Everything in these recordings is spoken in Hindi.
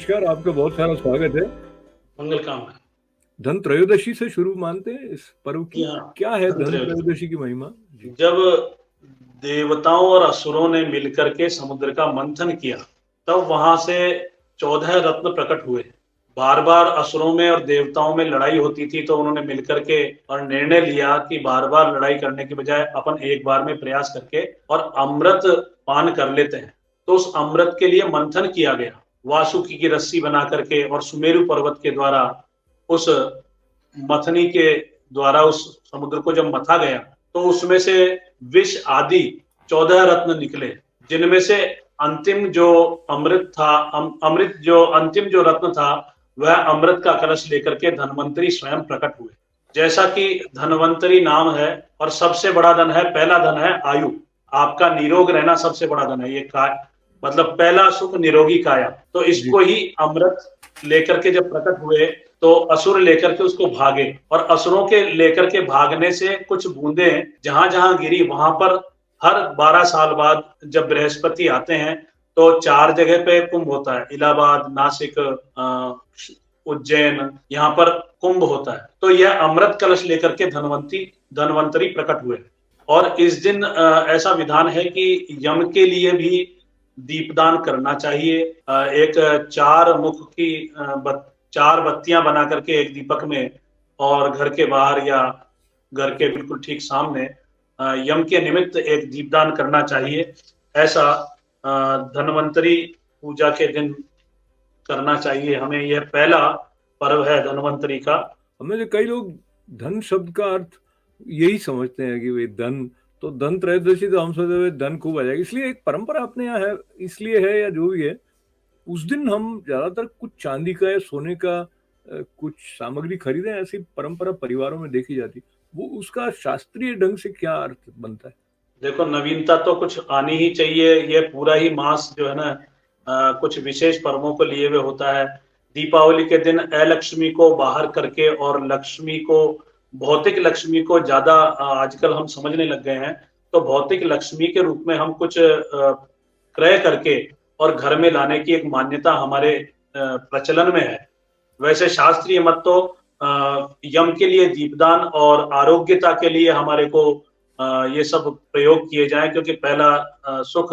नमस्कार, आपका बहुत सारा स्वागत है। मंगल कामना। धन त्रयोदशी से शुरू मानते हैं इस पर्व की? यहाँ क्या है धन धनत्रयोदशी त्रयोदशी की महिमा? जी। जब देवताओं और असुरों ने मिलकर के समुद्र का मंथन किया, तब वहां से 14 रत्न प्रकट हुए। बार बार असुरों में और देवताओं में लड़ाई होती थी, तो उन्होंने मिलकर के और निर्णय लिया कि बार बार लड़ाई करने के बजाय अपन एक बार में प्रयास करके और अमृत पान कर लेते हैं। तो उस अमृत के लिए मंथन किया गया, वासुकी की रस्सी बना करके, और सुमेरु पर्वत के द्वारा उस मथनी के द्वारा उस समुद्र को जब मथा गया, तो उसमें से विष आदि 14 रत्न निकले, जिनमें से अंतिम जो अमृत था, अमृत जो अंतिम जो रत्न था, वह अमृत का कलश लेकर के धन्वंतरी स्वयं प्रकट हुए। जैसा कि धन्वंतरी नाम है, और सबसे बड़ा धन है, पहला धन है आयु। आपका निरोग रहना सबसे बड़ा धन है। ये काय मतलब पहला सुख निरोगी काया। तो जी। इसको ही अमृत लेकर के जब प्रकट हुए, तो असुर लेकर के उसको भागे, और असुरों के लेकर के भागने से कुछ बूंदें जहां जहां गिरी, वहां पर हर 12 साल बाद जब बृहस्पति आते हैं, तो 4 जगह पे कुंभ होता है, इलाहाबाद, नासिक, उज्जैन, यहाँ पर कुंभ होता है। तो यह अमृत कलश लेकर के धनवंतरी प्रकट हुए। और इस दिन ऐसा विधान है कि यम के लिए भी दीपदान करना चाहिए। एक 4 मुख की 4 बत्तियां बना करके एक दीपक में, और घर के बाहर या घर के बिल्कुल ठीक सामने यम के निमित्त एक दीपदान करना चाहिए। ऐसा धन्वंतरी पूजा के दिन करना चाहिए हमें। यह पहला पर्व है धन्वंतरी का। हमें से कई लोग धन शब्द का अर्थ यही समझते हैं कि वे धन, तो धन त्रयोदशी तो हम सोचते हुए धन खूब आ जाएगा, इसलिए एक परंपरा अपने यहाँ है, इसलिए है या जो भी है, उस दिन हम ज्यादातर कुछ चांदी का या सोने का कुछ सामग्री खरीदें, ऐसी परंपरा परिवारों में देखी जाती। वो उसका शास्त्रीय ढंग से क्या अर्थ बनता है? देखो, नवीनता तो कुछ आनी ही चाहिए। ये पूरा ही मास जो है ना, कुछ विशेष पर्वों को लिए हुए होता है। दीपावली के दिन अलक्ष्मी को बाहर करके और लक्ष्मी को, भौतिक लक्ष्मी को ज्यादा आजकल हम समझने लग गए हैं। तो भौतिक लक्ष्मी के रूप में हम कुछ क्रय करके और घर में लाने की एक मान्यता हमारे प्रचलन में है। वैसे शास्त्रीय मत तो यम के लिए दीपदान और आरोग्यता के लिए हमारे को ये सब प्रयोग किए जाएं, क्योंकि पहला सुख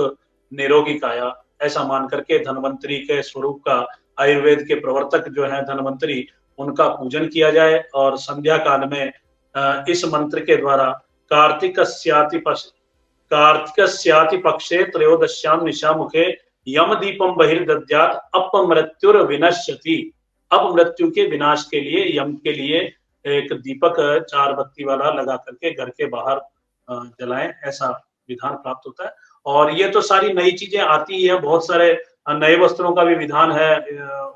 निरोगी काया, ऐसा मान करके धन्वंतरी के स्वरूप का, आयुर्वेद के प्रवर्तक जो है धन्वंतरी, उनका पूजन किया जाए। और संध्या काल में इस मंत्र के द्वारा कार्तिकस्याति पक्षे त्रयोदश्याम निशा मुखे यम दीपम बहिर्दद्यात् अपमृत्युर विनश्यति। अपमृत्यु के विनाश के लिए यम के लिए एक दीपक 4 बत्ती वाला लगा करके घर के बाहर जलाएं, ऐसा विधान प्राप्त होता है। और ये तो सारी नई चीजें आती ही है, बहुत सारे नए वस्त्रों का भी विधान है,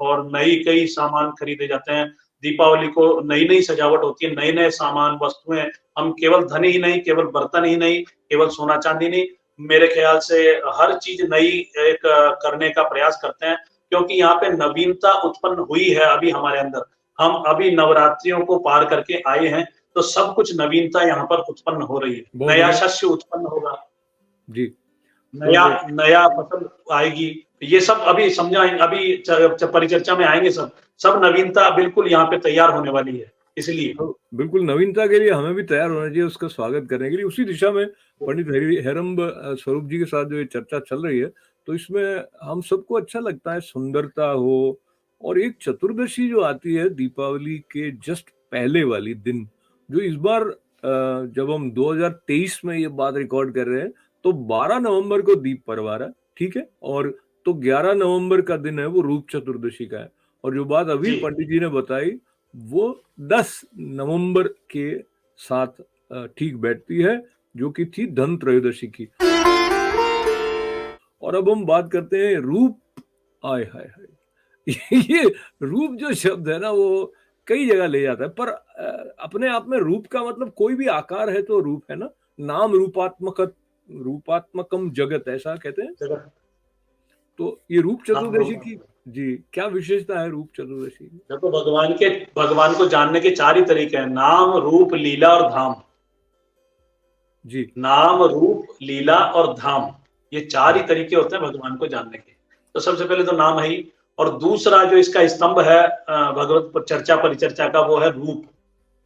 और नई कई सामान खरीदे जाते हैं। दीपावली को नई नई सजावट होती है, नए नए सामान, वस्तुएं। हम केवल धन ही नहीं, केवल बर्तन ही नहीं, केवल सोना चांदी नहीं, मेरे ख्याल से हर चीज नई एक करने का प्रयास करते हैं, क्योंकि यहाँ पे नवीनता उत्पन्न हुई है अभी हमारे अंदर। हम अभी नवरात्रियों को पार करके आए हैं, तो सब कुछ नवीनता यहाँ पर उत्पन्न हो रही है। नया शस्य उत्पन्न होगा जी, नया नया फसल आएगी। ये सब अभी समझाएंगे, अभी परिचर्चा में आएंगे। सब नवीनता बिल्कुल यहाँ पे तैयार होने वाली है। इसलिए तो बिल्कुल नवीनता के लिए हमें भी तैयार होना चाहिए, उसका स्वागत करने के लिए। उसी दिशा में पंडित हेरम्ब स्वरूप जी के साथ जो ये चर्चा चल रही है, तो इसमें हम सबको अच्छा लगता है सुंदरता हो। और एक चतुर्दशी जो आती है दीपावली के जस्ट पहले वाली दिन, जो इस बार जब हम 2023 में ये बात रिकॉर्ड कर रहे हैं, तो 12 नवंबर को दीप पर्व आ रहा है, ठीक है। और तो 11 नवंबर का दिन है वो रूप चतुर्दशी का है। और जो बात अभी पंडित जी ने बताई, वो 10 नवंबर के साथ ठीक बैठती है, जो कि थी धन त्रयोदशी की। और अब हम बात करते हैं रूप। आय हाय हाय ये रूप जो शब्द है ना, वो कई जगह ले जाता है, पर अपने आप में रूप का मतलब कोई भी आकार है तो रूप है ना। नाम रूपात्मकम जगत, ऐसा कहते हैं। तो ये रूप चतुर्दशी की जी क्या विशेषता है रूप चतुर्दशी की? देखो, भगवान को जानने के 4 ही तरीके हैं: नाम, रूप, लीला और धाम। जी, नाम, रूप, लीला और धाम, ये 4 ही तरीके होते हैं भगवान को जानने के। तो सबसे पहले तो नाम है ही। और दूसरा जो इसका स्तंभ है भगवत चर्चा परिचर्चा का, वो है रूप।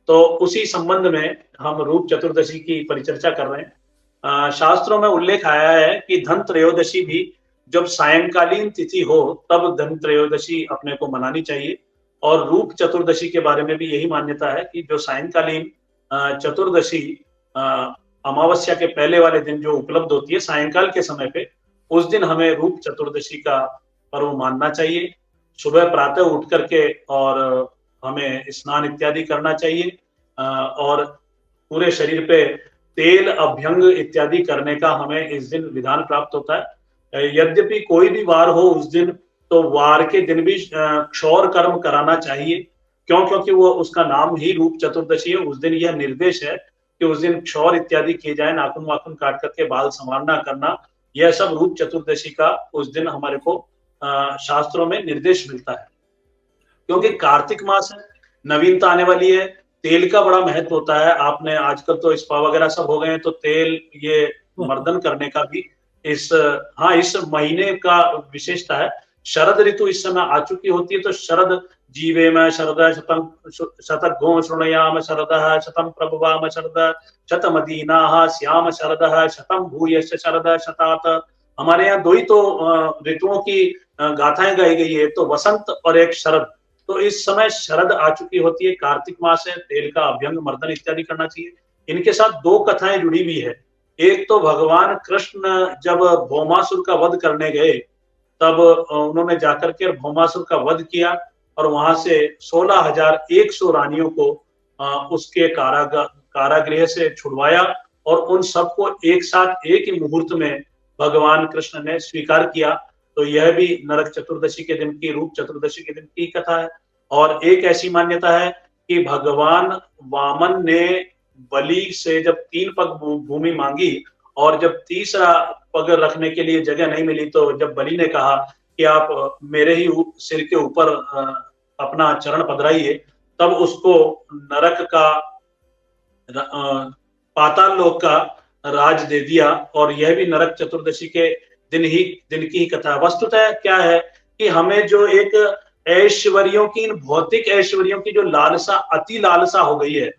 तो उसी संबंध में हम रूप चतुर्दशी की परिचर्चा कर रहे हैं। शास्त्रों में उल्लेख आया है कि धन त्रयोदशी भी जब सायंकालीन तिथि हो तब धन त्रयोदशी अपने को मनानी चाहिए। और रूप चतुर्दशी के बारे में भी यही मान्यता है कि जो सायंकालीन चतुर्दशी अमावस्या के पहले वाले दिन जो उपलब्ध होती है सायंकाल के समय पे, उस दिन हमें रूप चतुर्दशी का पर्व मानना चाहिए। सुबह प्रातः उठ करके और हमें स्नान इत्यादि करना चाहिए और पूरे शरीर पे तेल अभ्यंग इत्यादि करने का हमें इस दिन विधान प्राप्त होता है। यद्यपि कोई भी वार हो उस दिन, तो वार के दिन भी क्षौर कर्म कराना चाहिए। क्योंकि वो उसका नाम ही रूप चतुर्दशी है। उस दिन यह निर्देश है कि उस दिन क्षौर इत्यादि किए जाए, नाखून वाखून काट करके बाल संवारना करना, यह सब रूप चतुर्दशी का उस दिन हमारे को शास्त्रों में निर्देश मिलता है। क्योंकि कार्तिक मास है, नवीनता आने वाली है, तेल का बड़ा महत्व होता है। आपने आजकल तो स्पा वगैरह सब हो गए हैं, तो तेल ये मर्दन करने का भी इस महीने का विशेषता है। शरद ऋतु इस समय आ चुकी होती है, तो शरद जीवे में शरद शतम शतघ्नो शृणुयाम शरद शतम प्रभवाम शरद शतमदीना श्याम शरद शतम भूयश्च शरद शतात। हमारे यहाँ दो ही तो ऋतुओं की गाथाएं गाई गई है, तो वसंत और एक शरद। तो इस समय शरद आ चुकी होती है, कार्तिक मास है, तेल का अभ्यंग मर्दन इत्यादि करना चाहिए। इनके साथ दो कथाएं जुड़ी हुई है। एक तो भगवान कृष्ण जब भौमासुर का वध करने गए, तब उन्होंने जाकर के भौमासुर का वध किया और वहां से 16,100 रानियों को उसके कारागृह से छुड़वाया और उन सबको एक साथ एक ही मुहूर्त में भगवान कृष्ण ने स्वीकार किया। तो यह भी नरक चतुर्दशी के दिन की, रूप चतुर्दशी के दिन की कथा है। और एक ऐसी मान्यता है कि भगवान वामन ने बलि से जब 3 पग भूमि मांगी और जब तीसरा पग रखने के लिए जगह नहीं मिली, तो जब बलि ने कहा कि आप मेरे ही सिर के ऊपर अपना चरण पधराइए, तब उसको नरक का पाताल लोक का राज दे दिया। और यह भी नरक चतुर्दशी के दिन की ही कथा है। वस्तुतः क्या है कि हमें जो एक ऐश्वर्यों की, भौतिक ऐश्वर्यों की जो लालसा, अति लालसा हो गई है,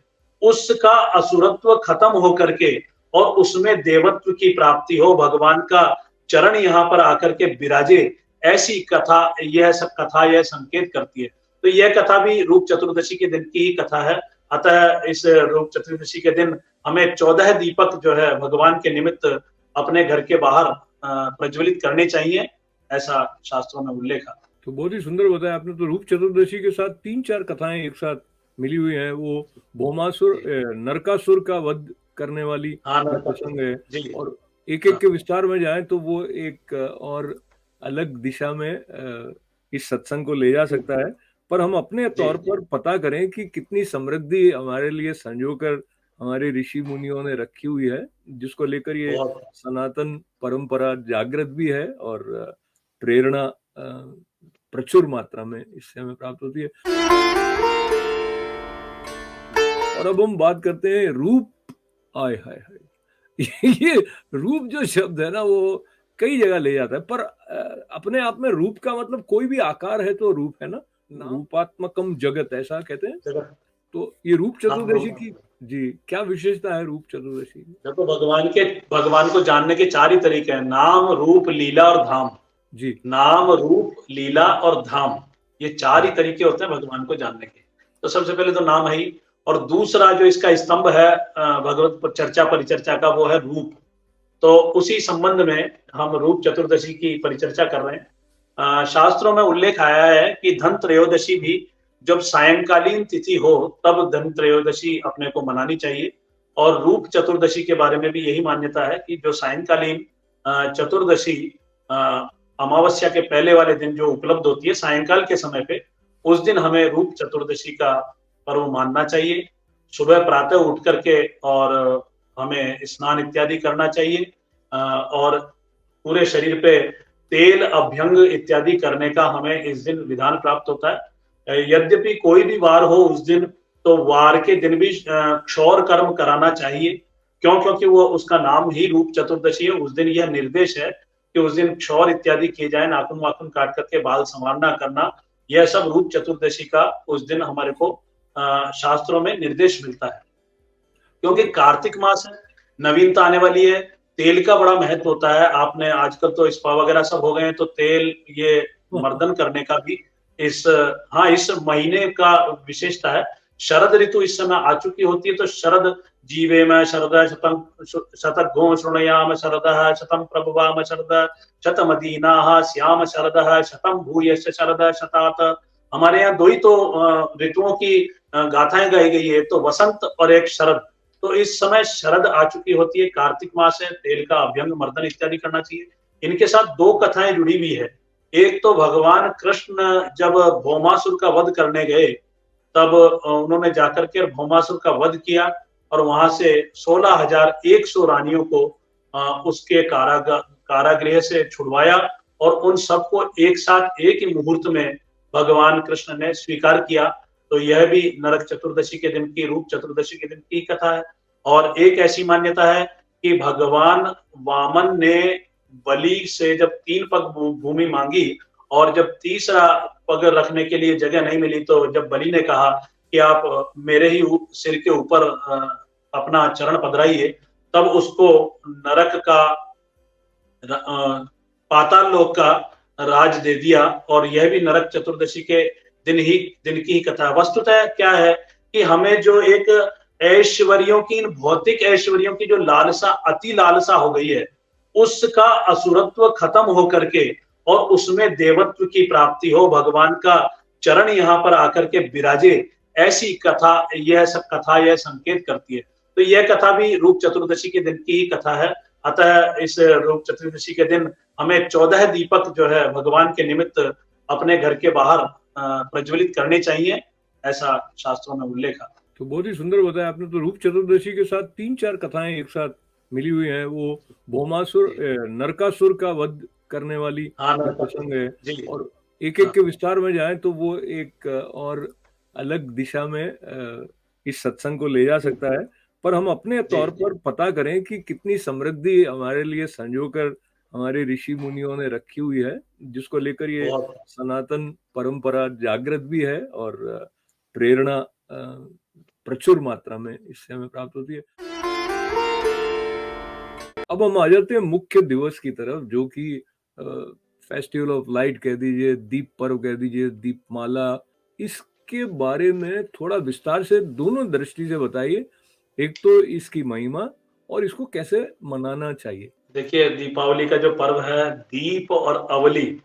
उसका असुरत्व खत्म हो करके और उसमें देवत्व की प्राप्ति हो, भगवान का चरण यहाँ पर आकर के विराजे, ऐसी कथा यह संकेत करती है। तो यह कथा भी रूप चतुर्दशी के दिन की ही कथा है। अतः इस रूप चतुर्दशी के दिन हमें 14 दीपक जो है भगवान के निमित्त अपने घर के बाहर प्रज्वलित करने चाहिए, ऐसा शास्त्रों में उल्लेख है। तो बहुत ही सुंदर बताया आपने। तो रूप चतुर्दशी के साथ 3-4 कथाएं एक साथ मिली हुई हैं। वो भौमासुर, नरकासुर का वध करने वाली प्रसंग है, और एक के विस्तार में जाए तो वो एक और अलग दिशा में इस सत्संग को ले जा सकता है। पर हम अपने तौर पर पता करें कि कितनी समृद्धि हमारे लिए संजोकर हमारे ऋषि मुनियों ने रखी हुई है, जिसको लेकर ये सनातन परंपरा जागृत भी है और प्रेरणा प्रचुर मात्रा में इससे हमें प्राप्त होती है। और अब हम बात करते हैं रूप। आय हाय हाय ये रूप जो शब्द है ना, वो कई जगह ले जाता है, पर अपने आप में रूप का मतलब कोई भी आकार है तो रूप है ना, रूपात्मकम जगत, ऐसा कहते हैं। तो ये रूप चतुर्दशी की जी क्या विशेषता है रूप चतुर्दशी? देखो, भगवान को जानने के 4 ही तरीके हैं: नाम, रूप, लीला और धाम। जी, नाम, रूप, लीला और धाम, ये 4 ही तरीके होते हैं भगवान को जानने के। तो सबसे पहले तो नाम है ही, और दूसरा जो इसका स्तंभ है भगवत चर्चा परिचर्चा का, वो है रूप। तो उसी संबंध में हम रूप चतुर्दशी की परिचर्चा कर रहे हैं। शास्त्रों में उल्लेख आया है कि धन त्रयोदशी भी जब सायंकालीन तिथि हो तब धन त्रयोदशी अपने को मनानी चाहिए। और रूप चतुर्दशी के बारे में भी यही मान्यता है कि जो सायंकालीन चतुर्दशी अमावस्या के पहले वाले दिन जो उपलब्ध होती है सायंकाल के समय पे, उस दिन हमें रूप चतुर्दशी का पर्व मानना चाहिए। सुबह प्रातः उठ करके और हमें स्नान इत्यादि करना चाहिए और पूरे शरीर पे तेल अभ्यंग इत्यादि करने का हमें इस दिन विधान प्राप्त होता है। यद्यपि कोई भी वार हो उस दिन, तो वार के दिन भी क्षौर कर्म कराना चाहिए। क्योंकि वो उसका नाम ही रूप चतुर्दशी है। उस दिन यह निर्देश है कि उस दिन क्षौर इत्यादि किए जाए, नाखून वाखून काट करके बाल संवारना करना, यह सब रूप चतुर्दशी का उस दिन हमारे को शास्त्रों में निर्देश मिलता है। क्योंकि तो कार्तिक मास है, नवीनता आने वाली है, तेल का बड़ा महत्व होता है। आपने आजकल तो स्पा वगैरह सब हो गए हैं, तो तेल ये मर्दन करने का भी इस हाँ इस महीने का विशेषता है। शरद ऋतु इस समय आ चुकी होती है, तो शरद जीवे में शरद शतम शतक गो शृणुयाम शरद शतम प्रभवाम शरद शतमदीना श्याम शरद शतम भूयश्च शरद शतात। हमारे यहाँ दो ही तो ऋतुओं की गाथाएं गाई गई है, एक तो वसंत और एक शरद। तो इस समय शरद आ चुकी होती है, कार्तिक मास है, तेल का अभ्यंग मर्दन इत्यादि करना चाहिए। इनके साथ दो कथाएं जुड़ी हुई है। एक तो भगवान कृष्ण जब भौमासुर का वध करने गए, तब उन्होंने जाकर के भौमासुर का वध किया और वहां से 16,100 रानियों को उसके कारागृह से छुड़वाया और उन सबको एक साथ एक ही मुहूर्त में भगवान कृष्ण ने स्वीकार किया। तो यह भी नरक चतुर्दशी के दिन की, रूप चतुर्दशी के दिन की कथा है। और एक ऐसी मान्यता है कि भगवान वामन ने बलि से जब 3 पग भूमि मांगी और जब तीसरा पग रखने के लिए जगह नहीं मिली, तो जब बलि ने कहा कि आप मेरे ही सिर के ऊपर अपना चरण पधराइए, तब उसको नरक का पाताल लोक का राज दे दिया। और यह भी नरक चतुर्दशी के दिन की ही कथा। वस्तुतः क्या है कि हमें जो एक ऐश्वर्यों की, इन भौतिक ऐश्वर्यों की जो लालसा, अति लालसा हो गई है, उसका असुरत्व खत्म हो करके और उसमें देवत्व की प्राप्ति हो, भगवान का चरण यहाँ पर आकर के विराजे, ऐसी कथा, यह सब कथा यह संकेत करती है। तो यह कथा भी रूप चतुर्दशी के दिन की ही कथा है। अतः इस रूप चतुर्दशी के दिन हमें 14 दीपक जो है भगवान के निमित्त अपने घर के बाहर प्रज्वलित करने चाहिए, ऐसा शास्त्रों में उल्लेख है। तो बहुत ही सुंदर बताया आपने। तो रूप चतुर्दशी के साथ 3-4 कथाएं एक साथ मिली हुई हैं। वो भौमासुर, नरकासुर का वध करने वाली प्रसंग है, और एक एक के विस्तार में जाए तो वो एक और अलग दिशा में इस सत्संग को ले जा सकता है। पर हम अपने तौर पर पता करें कि कितनी समृद्धि हमारे लिए संजोकर हमारे ऋषि मुनियों ने रखी हुई है, जिसको लेकर ये सनातन परंपरा जागृत भी है और प्रेरणा प्रचुर मात्रा में इससे हमें प्राप्त होती है। अब हम आ जाते हैं मुख्य दिवस की तरफ, जो कि फेस्टिवल ऑफ लाइट कह दीजिए, दीप पर्व कह दीजिए, दीपमाला। इसके बारे में थोड़ा विस्तार से दोनों दृष्टि से बताइए। एक तो इसकी महिमा और इसको कैसे मनाना चाहिए। देखिए, दीपावली का जो पर्व है, दीप और अवली,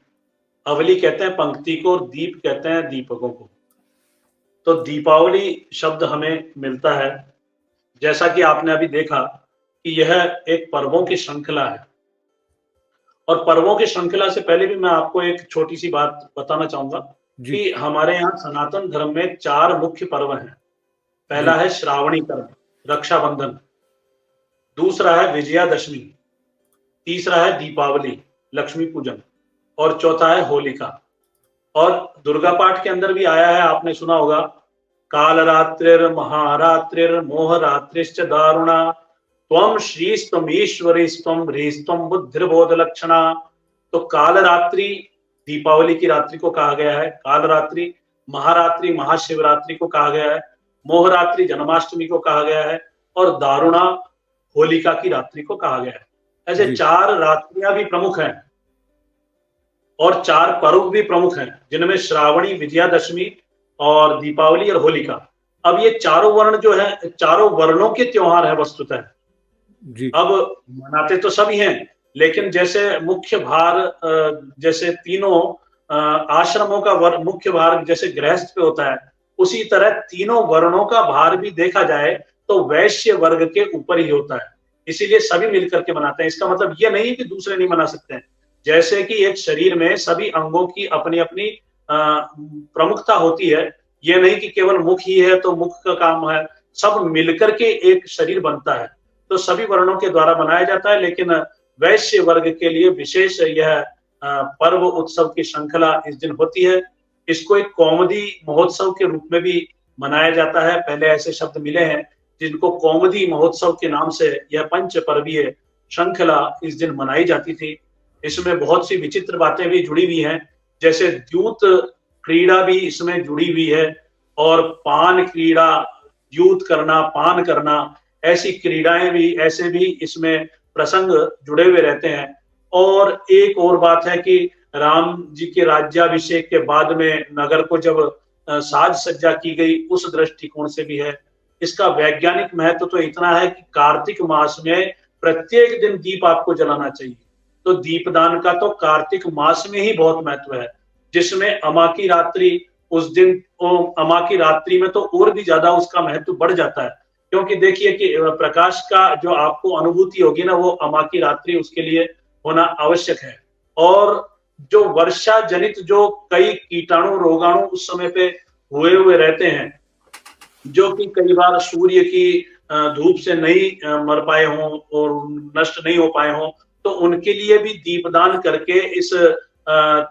अवली कहते हैं पंक्ति को और दीप कहते हैं दीपकों को। तो दीपावली शब्द हमें मिलता है, जैसा कि आपने अभी देखा कि यह एक पर्वों की श्रृंखला है। और पर्वों की श्रृंखला से पहले भी मैं आपको एक छोटी सी बात बताना चाहूंगा कि हमारे यहाँ सनातन धर्म में 4 मुख्य पर्व हैं। पहला है श्रावणी पर्व, रक्षाबंधन। दूसरा है विजयादशमी। तीसरा है दीपावली, लक्ष्मी पूजन। और चौथा है होलिका। और दुर्गा पाठ के अंदर भी आया है, आपने सुना होगा, काल रात्रिर महारात्रिर मोह रात्रिश्च दारुणा त्वम श्रीस्तम ईश्वरीस्तम ह्रीस्तम बुद्धिर्बोध लक्षणा। तो काल रात्रि दीपावली की रात्रि को कहा गया है, काल रात्रि, महारात्रि महाशिवरात्रि को कहा गया है, मोह रात्रि जन्माष्टमी को कहा गया है, और दारुणा होलिका की रात्रि को कहा गया है। ऐसे 4 रात्रियां भी प्रमुख हैं और 4 पर्व भी प्रमुख हैं, जिनमें श्रावणी, विजयादशमी और दीपावली और होलिका। अब ये चारों वर्ण जो है, चारों वर्णों के त्योहार है वस्तुतः। अब मनाते तो सभी हैं, लेकिन जैसे मुख्य भार, जैसे तीनों आश्रमों का मुख्य भार जैसे गृहस्थ पे होता है, उसी तरह तीनों वर्णों का भार भी देखा जाए तो वैश्य वर्ग के ऊपर ही होता है। इसीलिए सभी मिलकर के मनाते हैं। इसका मतलब ये नहीं कि दूसरे नहीं मना सकते हैं। जैसे कि एक शरीर में सभी अंगों की अपनी अपनी प्रमुखता होती है, ये नहीं कि केवल मुख ही है तो मुख का काम है, सब मिलकर के एक शरीर बनता है। तो सभी वर्णों के द्वारा मनाया जाता है, लेकिन वैश्य वर्ग के लिए विशेष यह पर्व उत्सव की श्रृंखला इस दिन होती है। इसको एक कौमुदी महोत्सव के रूप में भी मनाया जाता है। पहले ऐसे शब्द मिले हैं जिनको कौमुदी महोत्सव के नाम से यह पंच पर्वीय श्रृंखला इस दिन मनाई जाती थी। इसमें बहुत सी विचित्र बातें भी जुड़ी हुई हैं, जैसे द्यूत क्रीड़ा भी इसमें जुड़ी हुई है और पान क्रीड़ा, द्यूत करना, पान करना, ऐसी क्रीड़ाएं भी, ऐसे भी इसमें प्रसंग जुड़े हुए रहते हैं। और एक और बात है कि राम जी के राज्याभिषेक के बाद में नगर को जब साज सज्जा की गई, उस दृष्टिकोण से भी है। इसका वैज्ञानिक महत्व तो इतना है कि कार्तिक मास में प्रत्येक दिन दीप आपको जलाना चाहिए। तो दीपदान का तो कार्तिक मास में ही बहुत महत्व है, जिसमें अमा की रात्रि, उस दिन अमा की रात्रि में तो और भी ज्यादा उसका महत्व बढ़ जाता है, क्योंकि देखिए कि प्रकाश का जो आपको अनुभूति होगी ना, वो अमा की रात्रि उसके लिए होना आवश्यक है। और जो वर्षा जनित जो कई कीटाणु रोगाणु उस समय पे हुए हुए रहते हैं, जो कि कई बार सूर्य की धूप से नहीं मर पाए हों और नष्ट नहीं हो पाए हों, तो उनके लिए भी दीपदान करके, इस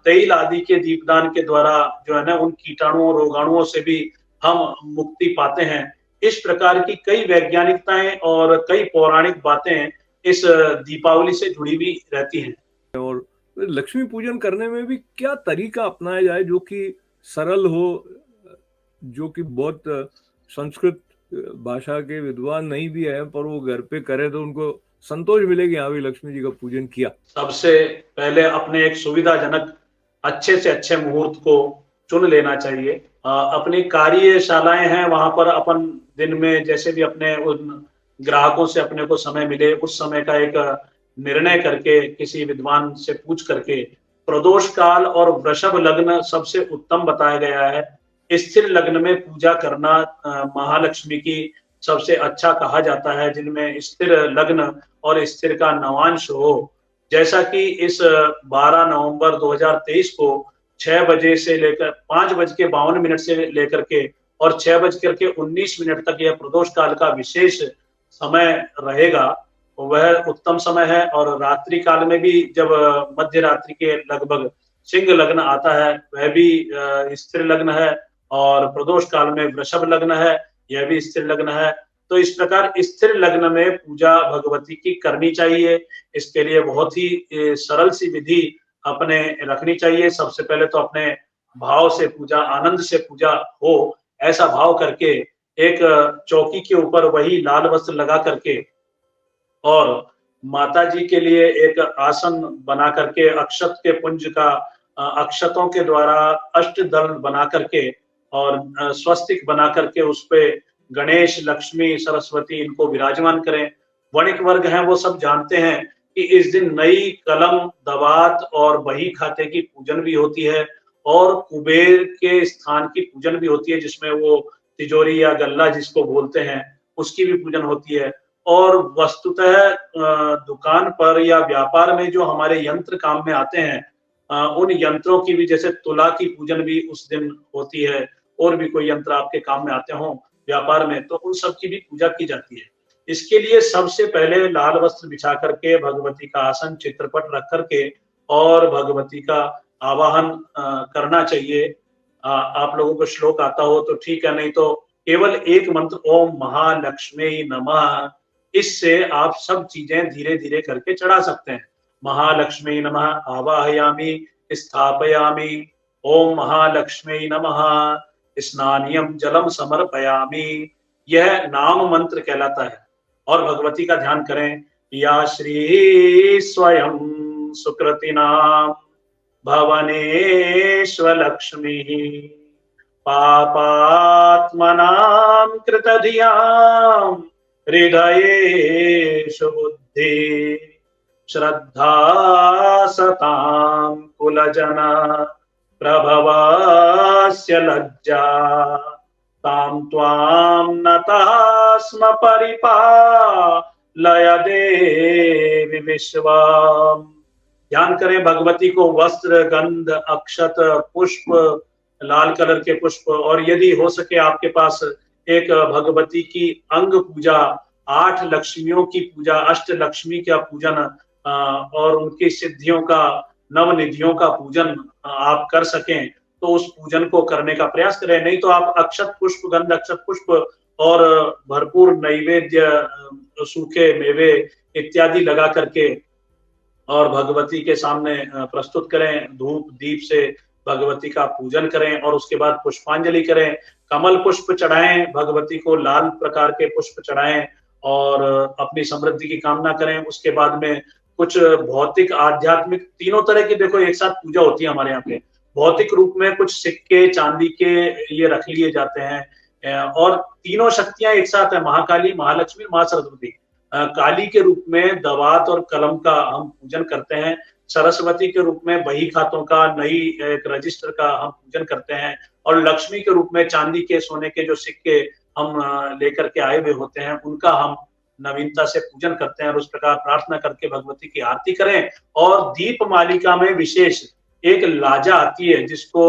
तेल आदि के दीपदान के द्वारा जो है ना, उन कीटाणुओं रोगाणुओं से भी हम मुक्ति पाते हैं। इस प्रकार की कई वैज्ञानिकताएं और कई पौराणिक बातें इस दीपावली से जुड़ी हुई रहती हैं। और लक्ष्मी पूजन करने में भी क्या तरीका अपनाया जाए जो कि सरल हो, जो कि बहुत संस्कृत भाषा के विद्वान नहीं भी है पर वो घर पे करे तो उनको संतोष मिलेगी, हाँ भी लक्ष्मी जी का पूजन किया। सबसे पहले अपने एक सुविधाजनक अच्छे से अच्छे मुहूर्त को चुन लेना चाहिए। अपनी कार्यशालाएं हैं, वहां पर अपन दिन में जैसे भी अपने उन ग्राहकों से अपने को समय मिले, उस समय का एक निर्णय करके किसी विद्वान से पूछ करके, प्रदोष काल और वृषभ लग्न सबसे उत्तम बताया गया है। स्थिर लग्न में पूजा करना महालक्ष्मी की सबसे अच्छा कहा जाता है, जिनमें स्थिर लग्न और स्थिर का नवांश हो। जैसा कि इस 12 नवंबर 2023 को 6 बजे से लेकर 5:52 से लेकर के और 6:19 तक यह प्रदोष काल का विशेष समय रहेगा, वह उत्तम समय है। और रात्रि काल में भी जब मध्य रात्रि के लगभग सिंह लग्न आता है, वह भी स्थिर लग्न है, और प्रदोष काल में वृषभ लग्न है, यह भी स्थिर लग्न है। तो इस प्रकार स्थिर लग्न में पूजा भगवती की करनी चाहिए। इसके लिए बहुत ही सरल सी विधि अपने रखनी चाहिए। सबसे पहले तो अपने भाव से पूजा, आनंद से पूजा हो, ऐसा भाव करके एक चौकी के ऊपर वही लाल वस्त्र लगा करके और माता जी के लिए एक आसन बना करके अक्षत के पुंज का अक्षतों के द्वारा अष्टदल बना करके और स्वस्तिक बना करके उस पे गणेश, लक्ष्मी, सरस्वती इनको विराजमान करें। वणिक वर्ग हैं, वो सब जानते हैं कि इस दिन नई कलम, दवात और बही खाते की पूजन भी होती है और कुबेर के स्थान की पूजन भी होती है, जिसमें वो तिजोरी या गल्ला जिसको बोलते हैं, उसकी भी पूजन होती है। और वस्तुतः दुकान पर या व्यापार में जो हमारे यंत्र काम में आते हैं, उन यंत्रों की भी, जैसे तुला की पूजन भी उस दिन होती है, और भी कोई यंत्र आपके काम में आते हों व्यापार में, तो उन सब की भी पूजा की जाती है। इसके लिए सबसे पहले लाल वस्त्र बिछा करके भगवती का आसन, चित्रपट रख करके और भगवती का आवाहन करना चाहिए। आप लोगों को श्लोक आता हो तो ठीक है, नहीं तो केवल एक मंत्र ओम महालक्ष्मी नमः, इससे आप सब चीजें धीरे धीरे करके चढ़ा सकते हैं। महालक्ष्मी नमः आवाहयामि स्थापयामि, ओम महालक्ष्मी नमः स्नानियम जलम समर्पयामि, यह नाम मंत्र कहलाता है। और भगवती का ध्यान करें, या श्री स्वयं सुकृतिनाम भवनेश्वलक्ष्मी पापात्मनां कृतधियां हृदयेषु बुद्धि श्रद्धा सतां कुलजना प्रभवस्य लज्जा तां त्वां नतः स्म परिपालय देवी विश्वम्। ध्यान करें, भगवती को वस्त्र, गंध, अक्षत, पुष्प, लाल कलर के पुष्प, और यदि हो सके आपके पास एक भगवती की अंग पूजा, 8 लक्ष्मियों की पूजा, अष्ट लक्ष्मी का पूजन और उनकी सिद्धियों का, नवनिधियों का पूजन आप कर सकें तो उस पूजन को करने का प्रयास करें। नहीं तो आप अक्षत पुष्प, गंध अक्षत पुष्प और भरपूर नैवेद्य, सूखे मेवे इत्यादि लगा करके और भगवती के सामने प्रस्तुत करें, धूप दीप से भगवती का पूजन करें और उसके बाद पुष्पांजलि करें, कमल पुष्प चढ़ाएं, भगवती को लाल प्रकार के पुष्प चढ़ाएं और अपनी समृद्धि की कामना करें। उसके बाद में कुछ भौतिक आध्यात्मिक तीनों तरह की देखो एक साथ पूजा होती है हमारे यहाँ पे। भौतिक रूप में कुछ सिक्के चांदी के ये रख लिए जाते हैं और तीनों शक्तियां एक साथ है, महाकाली, महालक्ष्मी, माँ सरस्वती। काली के रूप में दवात और कलम का हम पूजन करते हैं, सरस्वती के रूप में बही खातों का, नई एक रजिस्टर का हम पूजन करते हैं और लक्ष्मी के रूप में चांदी के सोने के जो सिक्के हम लेकर के आए हुए होते हैं उनका हम नवीनता से पूजन करते हैं और उस प्रकार प्रार्थना करके भगवती की आरती करें। और दीप मालिका में विशेष एक लाजा आती है जिसको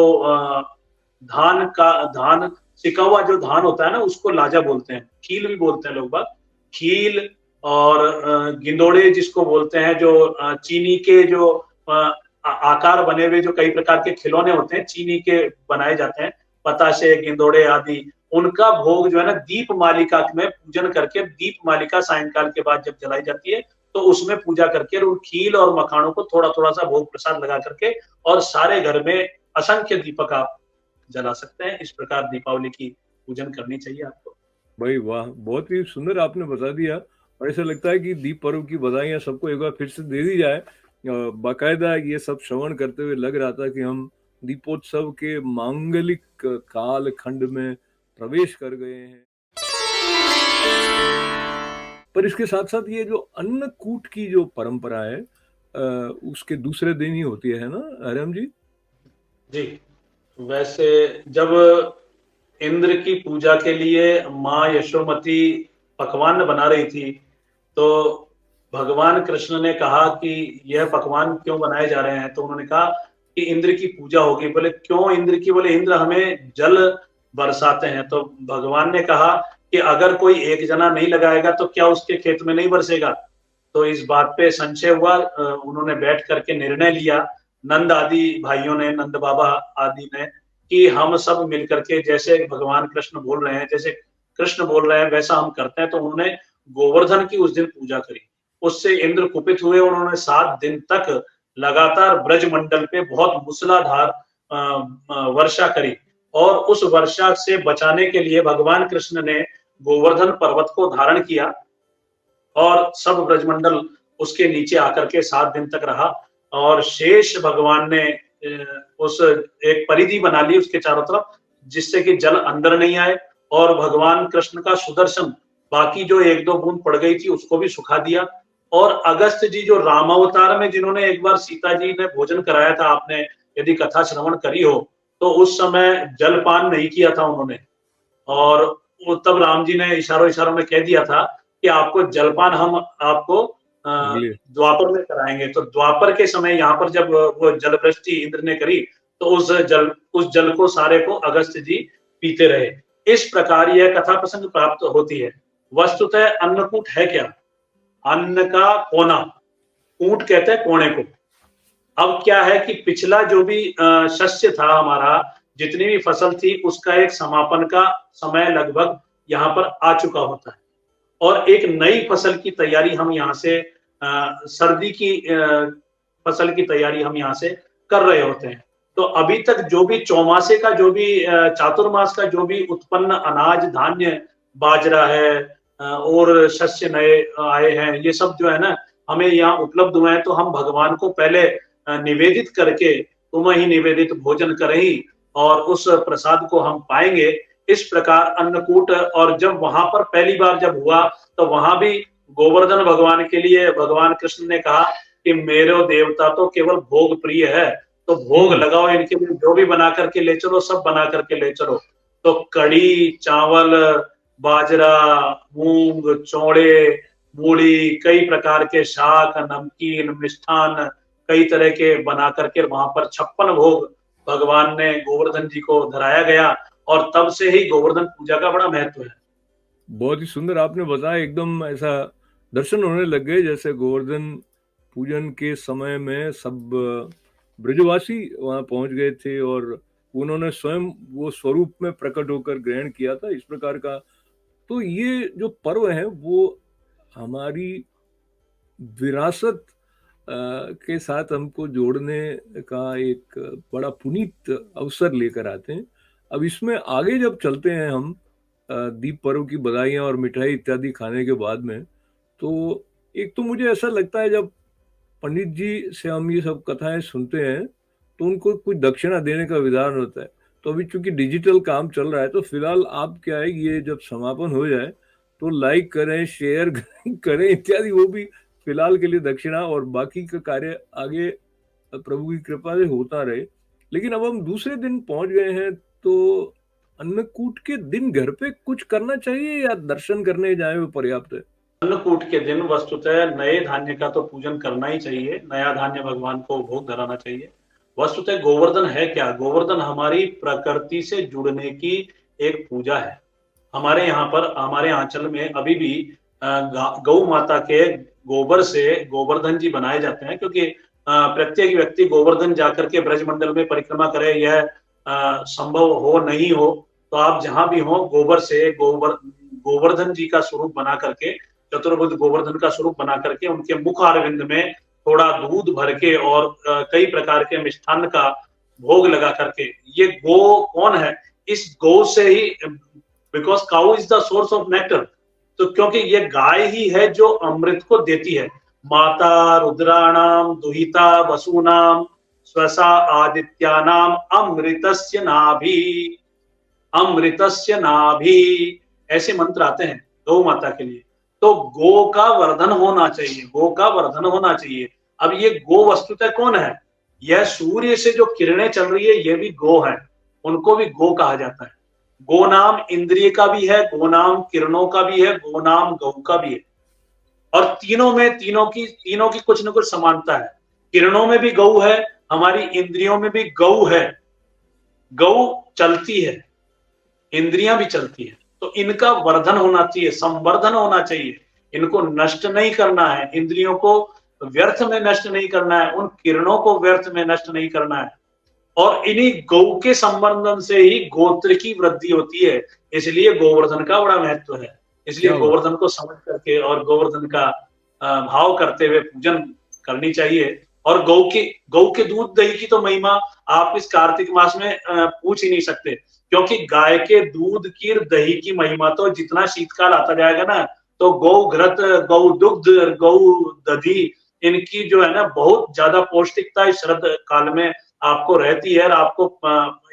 धान सिका हुआ जो धान होता है ना उसको लाजा बोलते हैं, खील भी बोलते हैं लोग बाग, खील और गिंदोड़े जिसको बोलते हैं, जो चीनी के जो आकार बने हुए जो कई प्रकार के खिलौने होते हैं चीनी के बनाए जाते हैं, पताशे, गिंदोड़े आदि, उनका भोग जो है ना दीप मालिका में पूजन करके, दीप मालिका सायंकाल के बाद जब जलाई जाती है तो उसमें पूजा करके और खील और मखानों को थोड़ा थोड़ा सा भोग प्रसाद लगा करके और सारे घर में असंख्य दीपक आप जला सकते हैं। इस प्रकार दीपावली की पूजन करनी चाहिए आपको। भाई वाह, बहुत ही सुंदर आपने बता दिया। और ऐसा लगता है कि दीप पर्व की बधाइयां सबको एक बार फिर से दे दी जाए। बाकायदा ये सब श्रवण करते हुए लग रहा था कि हम दीपोत्सव के मांगलिक काल खंड में प्रवेश कर गए हैं। पर इसके साथ साथ ये जो अन्नकूट की जो परंपरा है उसके दूसरे दिन ही होती है ना हरिम जी? जी, वैसे जब इंद्र की पूजा के लिए माँ यशोमती पकवान बना रही थी तो भगवान कृष्ण ने कहा कि यह पकवान क्यों बनाए जा रहे हैं, तो उन्होंने कहा कि इंद्र की पूजा होगी। बोले क्यों इंद्र की? बोले इंद्र हमें जल बरसाते हैं। तो भगवान ने कहा कि अगर कोई एक जना नहीं लगाएगा तो क्या उसके खेत में नहीं बरसेगा? तो इस बात पे संशय हुआ, उन्होंने बैठ करके निर्णय लिया, नंद आदि भाइयों ने, नंद बाबा आदि ने, कि हम सब मिलकर के जैसे भगवान कृष्ण बोल रहे हैं, जैसे कृष्ण बोल रहे हैं वैसा हम करते हैं। तो उन्होंने गोवर्धन की उस दिन पूजा करी। उससे इंद्र कुपित हुए, उन्होंने 7 दिन तक लगातार ब्रजमंडल पे बहुत मूसलाधार वर्षा करी और उस वर्षा से बचाने के लिए भगवान कृष्ण ने गोवर्धन पर्वत को धारण किया और सब ब्रजमंडल उसके नीचे आकर के 7 दिन तक रहा और शेष भगवान ने उस एक परिधि बना ली उसके चारों तरफ, जिससे कि जल अंदर नहीं आए और भगवान कृष्ण का सुदर्शन बाकी जो 1-2 बूंद पड़ गई थी उसको भी सुखा दिया। और अगस्त जी जो रामावतार में जिन्होंने एक बार सीता जी ने भोजन कराया था, आपने यदि कथा श्रवण करी हो तो उस समय जलपान नहीं किया था उन्होंने और तब राम जी ने इशारों इशारों में कह दिया था कि आपको जलपान हम आपको अगले द्वापर में कराएंगे। तो द्वापर के समय यहाँ पर जब वो जल वृष्टि इंद्र ने करी तो उस जल को सारे को अगस्त जी पीते रहे। इस प्रकार यह कथा प्रसंग प्राप्त होती है। वस्तुतः अन्नकूट है क्या? अन्न का कोना, कूट कहते हैं कोणे को। अब क्या है कि पिछला जो भी शस्य था हमारा, जितनी भी फसल थी उसका एक समापन का समय लगभग यहाँ पर आ चुका होता है और एक नई फसल की तैयारी हम यहाँ से सर्दी की फसल की तैयारी हम यहाँ से कर रहे होते हैं। तो अभी तक जो भी चौमासे का जो भी चातुर्मास का जो भी उत्पन्न अनाज धान्य बाजरा है और शस्य नए आए हैं, ये सब जो है ना हमें यहाँ उपलब्ध हुए हैं, तो हम भगवान को पहले निवेदित करके तुम ही निवेदित भोजन करही और उस प्रसाद को हम पाएंगे। इस प्रकार अन्नकूट, और जब वहां पर पहली बार जब हुआ तो वहां भी गोवर्धन भगवान के लिए भगवान कृष्ण ने कहा कि मेरे देवता तो केवल भोग प्रिय है, तो भोग लगाओ इनके लिए, जो भी बना करके ले चलो, सब बना करके ले चलो। तो कड़ी चावल, बाजरा, मूंग, चौड़े, मूली, कई प्रकार के शाक, नमकीन, मिष्ठान, कई तरह के बना करके वहां पर 56 भोग भगवान ने गोवर्धन जी को धराया गया और तब से ही गोवर्धन पूजा का बड़ा महत्व है। बहुत ही सुंदर आपने बताया, एकदम ऐसा दर्शन होने लग गए जैसे गोवर्धन पूजन के समय में सब ब्रजवासी वहां पहुंच गए थे और उन्होंने स्वयं वो स्वरूप में प्रकट होकर ग्रहण किया था, इस प्रकार का। तो ये जो पर्व है वो हमारी विरासत के साथ हमको जोड़ने का एक बड़ा पुनीत अवसर लेकर आते हैं। अब इसमें आगे जब चलते हैं हम दीप पर्व की बधाइयाँ और मिठाई इत्यादि खाने के बाद में, तो एक तो मुझे ऐसा लगता है जब पंडित जी से हम ये सब कथाएँ सुनते हैं, तो उनको कुछ दक्षिणा देने का विधान होता है। तो अभी चूँकि डिजिटल काम चल रहा है, तो फिलहाल आप क्या है, ये जब समापन हो जाए, तो लाइक करें, शेयर करें इत्यादि, वो भी फिलहाल के लिए दक्षिणा, और बाकी का कार्य आगे प्रभु की कृपा से होता रहे। लेकिन अब हम दूसरे दिन पहुँच गए हैं, तो अन्नकूट के दिन घर पे कुछ करना चाहिए या दर्शन करने जाएँ वो पर्याप्त है? अन्नकूट के दिन वस्तुतः नए धान्य का तो पूजन करना ही चाहिए, नया धान्य भगवान को भोग धराना चाहिए। वस्तुतः गोवर्धन है क्या? गोवर्धन हमारी प्रकृति से जुड़ने की एक पूजा है। हमारे यहाँ पर, हमारे आंचल में अभी भी गौ माता के गोबर से गोवर्धन जी बनाए जाते हैं, क्योंकि प्रत्येक व्यक्ति गोवर्धन जाकर के ब्रजमंडल में परिक्रमा करे, यह संभव हो नहीं हो, तो आप जहां भी हो गोबर से गोवर्धन जी का स्वरूप बना करके, चतुर्भुज गोवर्धन का स्वरूप बना करके उनके मुख अरविंद में थोड़ा दूध भर के और कई प्रकार के मिष्ठान्न का भोग लगा करके, ये गो कौन है? इस गौ से ही, because cow is the source of nectar, तो क्योंकि ये गाय ही है जो अमृत को देती है। माता रुद्राणाम दुहिता वसुनाम स्वसा आदित्यानाम अमृतस्य नाभि, अमृतस्य नाभि, ऐसे मंत्र आते हैं गौ माता के लिए। तो गो का वर्धन होना चाहिए, गो का वर्धन होना चाहिए। अब ये गो वस्तुतः कौन है? यह सूर्य से जो किरणें चल रही है, ये भी गो है, उनको भी गो कहा जाता है। गो नाम इंद्रिय का भी है, गो नाम किरणों का भी है, गो नाम गौ का भी है। और तीनों की कुछ न कुछ समानता है। किरणों में भी गौ है, हमारी इंद्रियों में भी गौ है। गौ चलती है, इंद्रियां भी चलती है, तो इनका वर्धन होना चाहिए, संवर्धन होना चाहिए। इनको नष्ट नहीं करना है, इंद्रियों को व्यर्थ में नष्ट नहीं करना है, उन किरणों को व्यर्थ में नष्ट नहीं करना है। और इन्हीं गौ के संवर्धन से ही गोत्र की वृद्धि होती है, इसलिए गोवर्धन का बड़ा महत्व है। इसलिए क्या बात! गोवर्धन को समझ करके और गोवर्धन का भाव करते हुए पूजन करनी चाहिए। और गौ के दूध दही की तो महिमा आप इस कार्तिक मास में पूछ ही नहीं सकते, क्योंकि गाय के दूध की दही की महिमा तो जितना शीतकाल आता जाएगा ना, तो गौ घृत, गौ दुग्ध, गौ दधी, इनकी जो है ना बहुत ज्यादा पौष्टिकता इस शरद काल में आपको रहती है, और आपको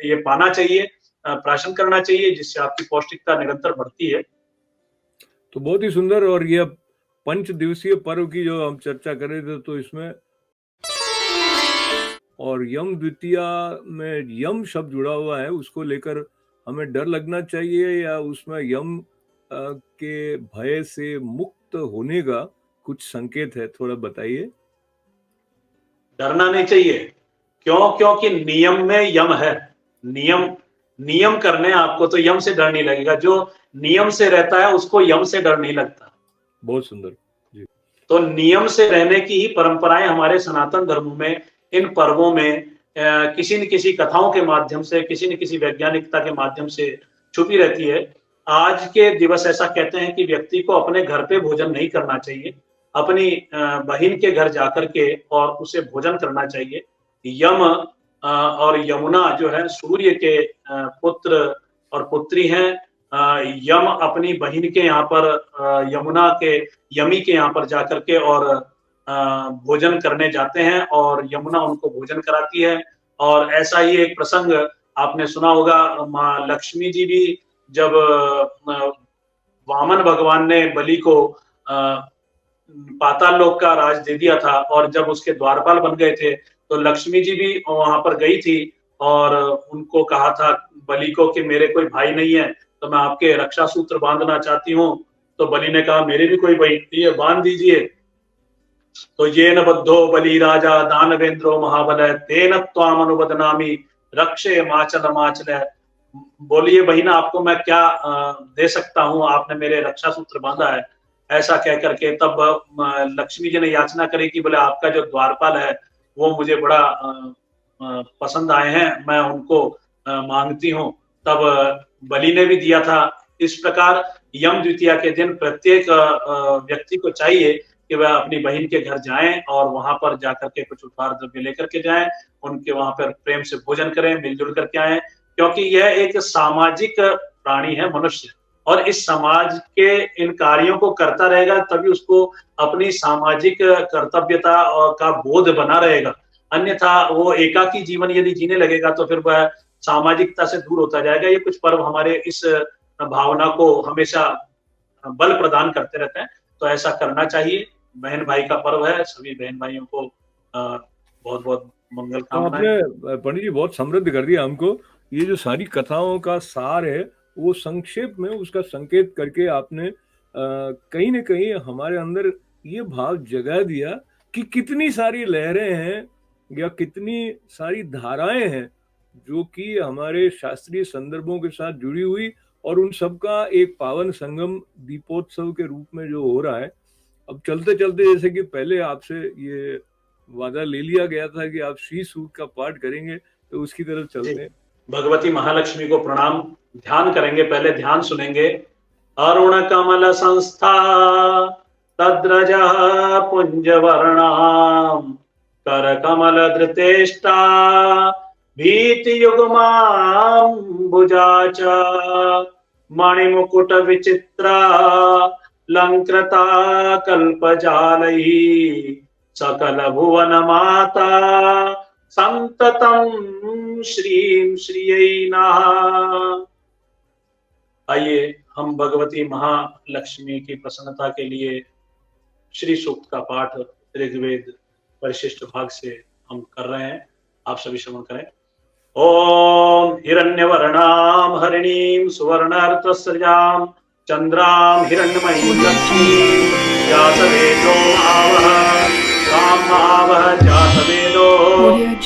ये पाना चाहिए, प्राशन करना चाहिए, जिससे आपकी पौष्टिकता निरंतर बढ़ती है। तो बहुत ही सुंदर। और ये अब पंच दिवसीय पर्व की जो हम चर्चा कर रहे थे, तो इसमें और यम द्वितीया में यम शब्द जुड़ा हुआ है, उसको लेकर हमें डर लगना चाहिए या उसमें यम के भय से मुक्त होने का कुछ संकेत है? थोड़ा बताइए। डरना नहीं चाहिए। क्यों? क्योंकि नियम में यम है। नियम करने आपको, तो यम से डर नहीं लगेगा। जो नियम से रहता है उसको यम से डर नहीं लगता। बहुत सुंदर जी। तो नियम से रहने की ही परंपराएं हमारे सनातन धर्म में, इन पर्वों में किसी न किसी कथाओं के माध्यम से, किसी न किसी वैज्ञानिकता के माध्यम से छुपी रहती है। आज के दिवस ऐसा कहते हैं कि व्यक्ति को अपने घर पे भोजन नहीं करना चाहिए, अपनी बहन के घर जाकर के और उसे भोजन करना चाहिए। यम और यमुना जो है सूर्य के पुत्र और पुत्री हैं। यम अपनी बहन के यहाँ पर, यमुना के, यमी के यहाँ पर जाकर के और भोजन करने जाते हैं, और यमुना उनको भोजन कराती है। और ऐसा ही एक प्रसंग आपने सुना होगा, माँ लक्ष्मी जी भी जब वामन भगवान ने बलि को पाताल लोक का राज दे दिया था, और जब उसके द्वारपाल बन गए थे, तो लक्ष्मी जी भी वहां पर गई थी और उनको कहा था बलि को कि मेरे कोई भाई नहीं है, तो मैं आपके रक्षा सूत्र बांधना चाहती हूँ। तो बलि ने कहा मेरे भी कोई भाई नहीं है, बांध दीजिए। तो ये न बद्धो बलि राजा दानवेंद्रो महाबल तेन त्वाम अनुबदनामी रक्षे माचल माचल। बोलिए बहिना, आपको मैं क्या दे सकता हूँ, आपने मेरे रक्षा सूत्र बांधा है। ऐसा कह करके तब लक्ष्मी जी ने याचना करी कि बोले आपका जो द्वारपाल है वो मुझे बड़ा पसंद आए हैं, मैं उनको मांगती हूँ। तब बलि ने भी दिया था। इस प्रकार यम द्वितीया के दिन प्रत्येक व्यक्ति को चाहिए कि वह अपनी बहन के घर जाएं और वहां पर जाकर के कुछ उपहार द्रव्य लेकर के जाएं, उनके वहां पर प्रेम से भोजन करें, मिलजुल करके आए, क्योंकि यह एक सामाजिक प्राणी है मनुष्य, और इस समाज के इन कार्यों को करता रहेगा तभी उसको अपनी सामाजिक कर्तव्यता का बोध बना रहेगा। अन्यथा वो एकाकी जीवन यदि जीने लगेगा तो फिर वह सामाजिकता से दूर होता जाएगा। ये कुछ पर्व हमारे इस भावना को हमेशा बल प्रदान करते रहते हैं, तो ऐसा करना चाहिए। बहन भाई का पर्व है, सभी बहन भाइयों को बहुत बहुत मंगल तो कामनाएं। आपने पंडित जी बहुत समृद्ध कर दिया हमको। ये जो सारी कथाओं का सार है वो संक्षेप में उसका संकेत करके आपने कहीं न कहीं हमारे अंदर ये भाव जगा दिया कि कितनी सारी लहरें हैं या कितनी सारी धाराएं हैं जो कि हमारे शास्त्रीय संदर्भों के साथ जुड़ी हुई, और उन सब का एक पावन संगम दीपोत्सव के रूप में जो हो रहा है। अब चलते चलते, जैसे कि पहले आपसे ये वादा ले लिया गया था कि आप श्री सूक्त का पाठ करेंगे, तो उसकी तरफ जी, चलते हैं। भगवती महालक्ष्मी को प्रणाम। ध्यान करेंगे, पहले ध्यान सुनेंगे। अरुण कमल संस्था तद्रजा पुंजवर्णाम कर कमल धृतेष्टा भीति युग्माम्बुजा च मणिमुकुट विचित्रा लंकृता कल्पजालैः सकल भुवन माता संततम श्रीं श्रियै नमः। आइए हम भगवती महालक्ष्मी की प्रसन्नता के लिए श्री सूक्त का पाठ ऋग्वेद परिशिष्ट भाग से हम कर रहे हैं। आप सभी श्रवण करें। ओम हिरण्यवर्णाम हरिणीम सुवर्णार्तसृजाम चंद्राम हिरण्यमयीं लक्ष्मीं जातवेदो आवह ताम आवह जातवेदो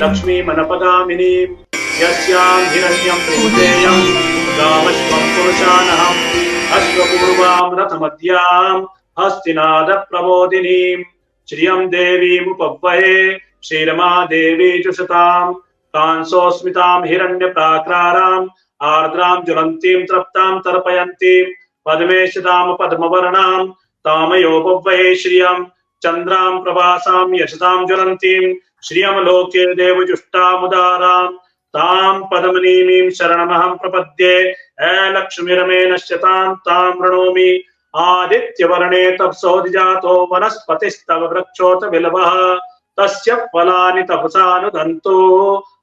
लक्ष्मी मनपगामिनीं यस्यां हिरण्यं विद्येयं गामश्वं पुरुषानहम् अश्वपूर्वां रथमद्यां हस्तिनाद प्रबोधिनीं श्रियं देवीमुपह्वये श्रीरमा देवी जुषतां कांसोस्मितां हिरण्यप्राकाराम् आर्द्रां ज्वलन्तीं तृप्तां तर्पयन्तीं पद्मे स्थितां पद्मवर्णां तामयोपह्वये श्रियं चन्द्रां प्रभासां यशतां ज्वलन्तीं श्रियं लोके देवजुष्टामुदारां तां पद्मनीमीं शरणमहं प्रपद्ये। लक्ष्मीरमे नश्यतां तां प्रणोमि आदित्यवर्णे तपसोऽधिजातो वनस्पतिस्तव वृक्षोऽथ बिल्वः तस्य फलानि तपसानुदन्तो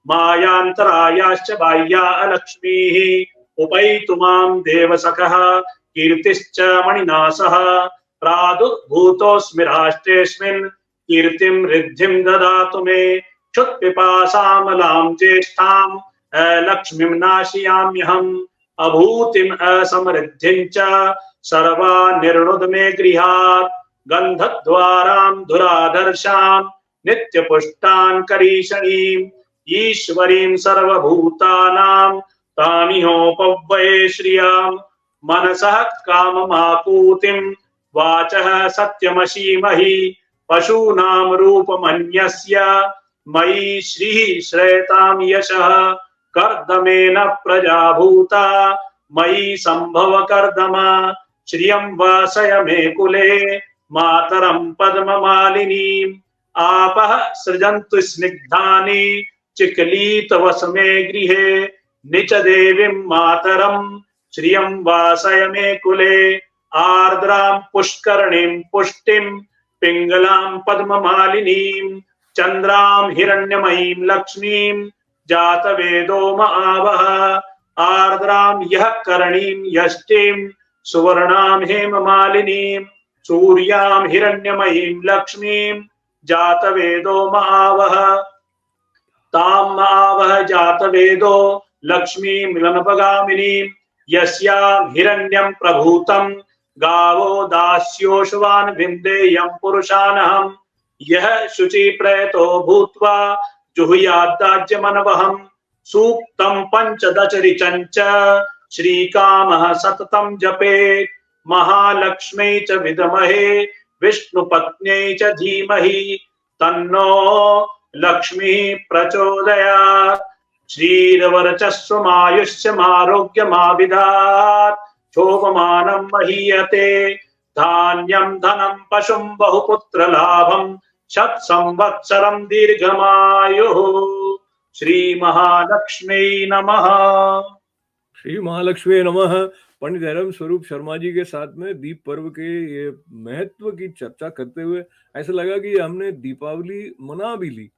मायान्तरायाश्च बाह्या लक्ष्मीः उपैतु मां देवसखः कीर्तिश्च मणिनासः प्रादुर्भूतोऽस्मि राष्ट्रेऽस्मिन् कीर्तिं रिद्धिं ददातु मे क्षुत्पिपासामलां ज्येष्ठां लक्ष्मीं नाशयाम्यहम् अभूतिं असमृद्धिं च सर्वा निर्णुद मे गृहात् गन्धद्वारां धुराधर्षां नित्यपुष्टान् करीषणीं ईश्वरीं सर्वभूतानां तामिहोपव्वये श्रियां मनसः काममापूतिं वाचः सत्यमशीमहि पशूनां रूपमन्यस्य मयि श्रीः श्रेतां यशः कर्दमेन प्रजाभूता मयि संभव कर्दम श्रियं वासय मे कुले मातरं पद्ममालिनीम् आपः सृजन्तु स्निग्धानि चिक्लीतवस मे गृहे निच देवीं मातरं श्रियं वासय मे कुले आर्द्रां पुष्करणीं पुष्टिं पिंगलां पद्ममालिनीं चंद्रां हिरण्यमयीं लक्ष्मीं जातवेदो महावः आर्द्रां यः करणीं यष्टिं सुवर्णां हेममालिनीं सूर्यां हिरण्यमयीं लक्ष्मीं जातवेदो महावः तां महावः जातवेदो लक्ष्मीं मिलनपगामिनीं यस्यां हिरण्यं प्रभूतं गावो दास्योशवान् विन्देयं पुरुषानहम् यः शुचि प्रयतो भूत्वा जुहुयाद्दाज्यमनवहम् सूक्तं पञ्चदश च श्रीकामः सततं जपेत् महालक्ष्म्यै च विद्महे विष्णुपत्न्यै च धीमहि तन्नो लक्ष्मीः प्रचोदयात् श्रीरवरचस्वमायुष्यमारोग्यमाविधात् शोभमानं महीयते धान्यं धनं पशुं बहुपुत्र लाभं शत संवत्सरं दीर्घमायुः। श्री महालक्ष्मी नमः। श्री महालक्ष्मी नमः। पंडित धर्म स्वरूप शर्मा जी के साथ में दीप पर्व के ये महत्व की चर्चा करते हुए ऐसा लगा कि हमने दीपावली मना भी ली,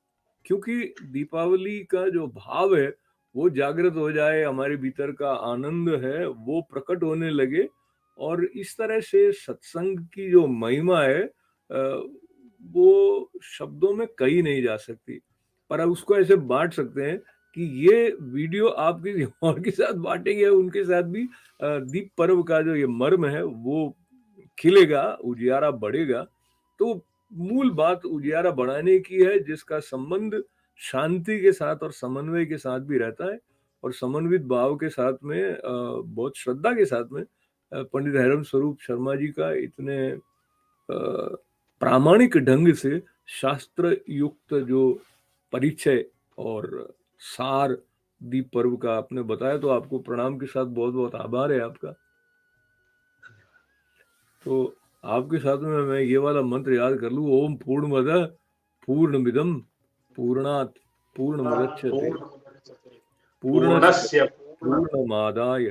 क्योंकि दीपावली का जो भाव है वो जागृत हो जाए, हमारे भीतर का आनंद है वो प्रकट होने लगे, और इस तरह से सत्संग की जो महिमा है वो शब्दों में कही नहीं जा सकती। पर अब उसको ऐसे बांट सकते हैं कि ये वीडियो आप किसी और के साथ बांटेंगे, उनके साथ भी दीप पर्व का जो ये मर्म है वो खिलेगा, उजियारा बढ़ेगा। तो मूल बात उजियारा बढ़ाने की है, जिसका संबंध शांति के साथ और समन्वय के साथ भी रहता है, और समन्वित भाव के साथ में बहुत श्रद्धा के साथ में पंडित हैरम स्वरूप शर्मा जी का इतने प्रामाणिक ढंग से शास्त्र युक्त जो परिचय और सार दीप पर्व का आपने बताया, तो आपको प्रणाम के साथ बहुत बहुत आभार है आपका। तो आपके साथ में मैं ये वाला मंत्र याद कर लूं, ओम पूर्णमदः पूर्णमिदं पूर्णात् पूर्णमुदच्यते पूर्णस्य पूर्णमादाय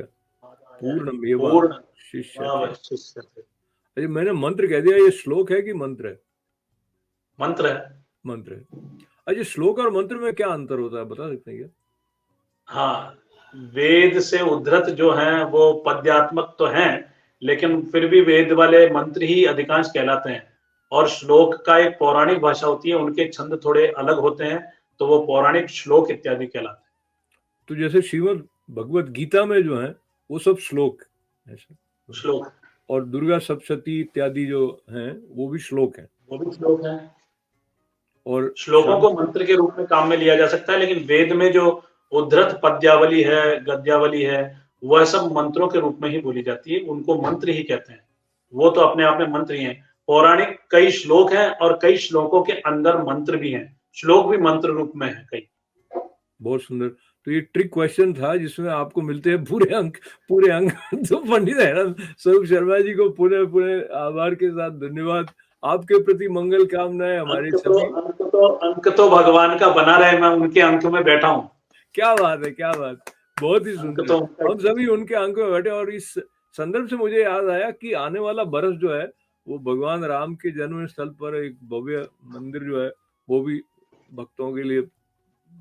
पूर्णमेवावशिष्यते। अरे मैंने मंत्र कह दिया, ये श्लोक है कि मंत्र है? मंत्र है। मंत्र है। अच्छा, श्लोक और मंत्र में क्या अंतर होता है, बता सकते हैं क्या? हाँ, वेद से उद्धृत जो हैं वो पद्यात्मक तो हैं, लेकिन फिर भी वेद वाले मंत्र ही अधिकांश कहलाते हैं, और श्लोक का एक पौराणिक भाषा होती है, उनके छंद थोड़े अलग होते हैं, तो वो पौराणिक श्लोक इत्यादि कहलाते हैं। तो जैसे श्रीमद् भगवत गीता में जो है वो सब श्लोक ऐसे श्लोक, और दुर्गा सप्तशती इत्यादि जो हैं वो भी श्लोक हैं। वो भी श्लोक हैं। और श्लोकों को मंत्र के रूप में काम में लिया जा सकता है, लेकिन वेद में जो उद्धृत पद्यावली है, गद्यावली है, वह सब मंत्रों के रूप में ही बोली जाती है, उनको मंत्र ही कहते हैं। वो तो अपने आप में मंत्र ही हैं। पौराणिक कई श्लोक हैं और कई श्लोकों के अंदर मंत्र भी हैं, श्लोक भी मंत्र रूप में है कई। बहुत सुंदर। तो ये ट्रिक क्वेश्चन था जिसमें आपको मिलते हैं पूरे अंक, पूरे अंक। तो पंडित हैरम स्वरूप शर्मा जी को पुनः पुनः आभार के साथ धन्यवाद। आपके प्रति मंगल कामनाएं हमारे सभी। अंक तो भगवान का बना रहे, मैं उनके अंक में बैठा हूँ। क्या बात है, क्या बात, बहुत ही सुंदर। तो हम सभी उनके अंक में बैठे, और इस संदर्भ से मुझे याद आया कि आने वाला बरस जो है वो भगवान राम के जन्म स्थल पर एक भव्य मंदिर जो है वो भी भक्तों के लिए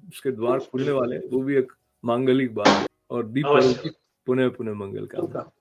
उसके द्वार खुलने वाले हैं, वो भी एक मांगलिक बात है। और दीप पर्व की पुनः पुनः मंगल कामना।